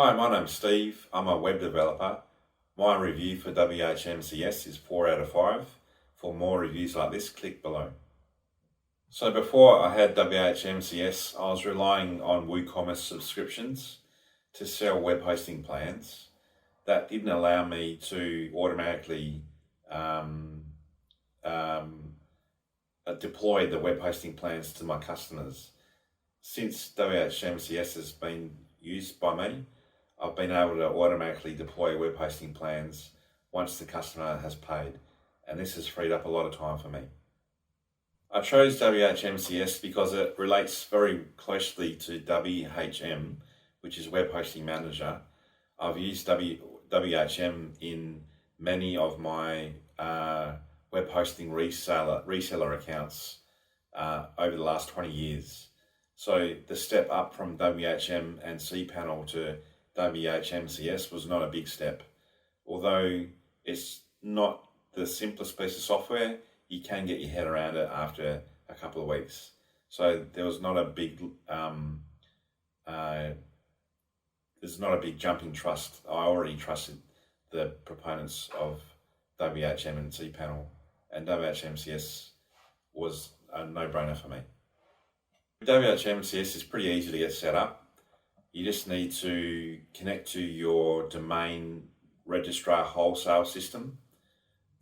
Hi, my name's Steve. I'm a web developer. My review for WHMCS is 4 out of 5. For more reviews like this, click below. So before I had WHMCS, I was relying on WooCommerce subscriptions to sell web hosting plans. That didn't allow me to automatically deploy the web hosting plans to my customers. Since WHMCS has been used by me, I've been able to automatically deploy web hosting plans once the customer has paid, and this has freed up a lot of time for me. I chose WHMCS because it relates very closely to WHM, which is Web Hosting Manager. I've used WHM in many of my web hosting reseller accounts over the last 20 years. So the step up from WHM and cPanel to WHMCS was not a big step. Although it's not the simplest piece of software, you can get your head around it after a couple of weeks. So there was not a big there's not a big jump in trust. I already trusted the proponents of WHM and cPanel, and WHMCS was a no-brainer for me. WHMCS is pretty easy to get set up. You just need to connect to your domain registrar wholesale system.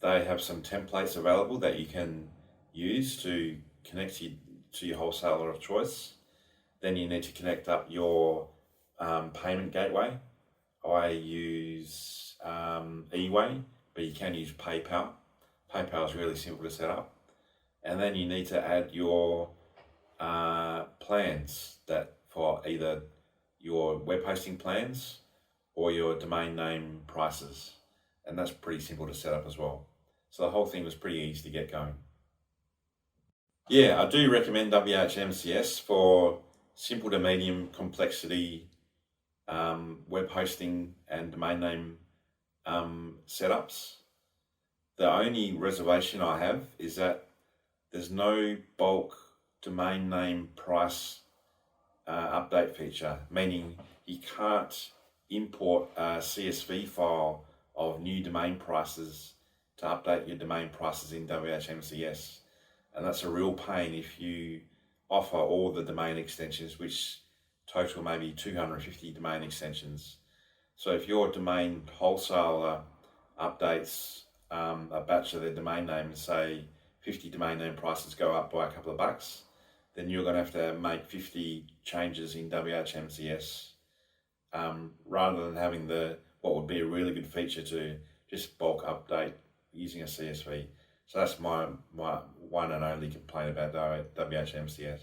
They have some templates available that you can use to connect to your wholesaler of choice. Then you need to connect up your payment gateway. I use eWay, but you can use PayPal. PayPal is really simple to set up. And then you need to add your plans that for either your web hosting plans or your domain name prices. And that's pretty simple to set up as well. So the whole thing was pretty easy to get going. Yeah, I do recommend WHMCS for simple to medium complexity web hosting and domain name setups. The only reservation I have is that there's no bulk domain name price update feature, meaning you can't import a CSV file of new domain prices to update your domain prices in WHMCS. And that's a real pain if you offer all the domain extensions, which total maybe 250 domain extensions. So if your domain wholesaler updates a batch of their domain names, say 50 domain name prices go up by a couple of bucks, then you're going to have to make 50 changes in WHMCS rather than having what would be a really good feature to just bulk update using a CSV. So that's my one and only complaint about WHMCS.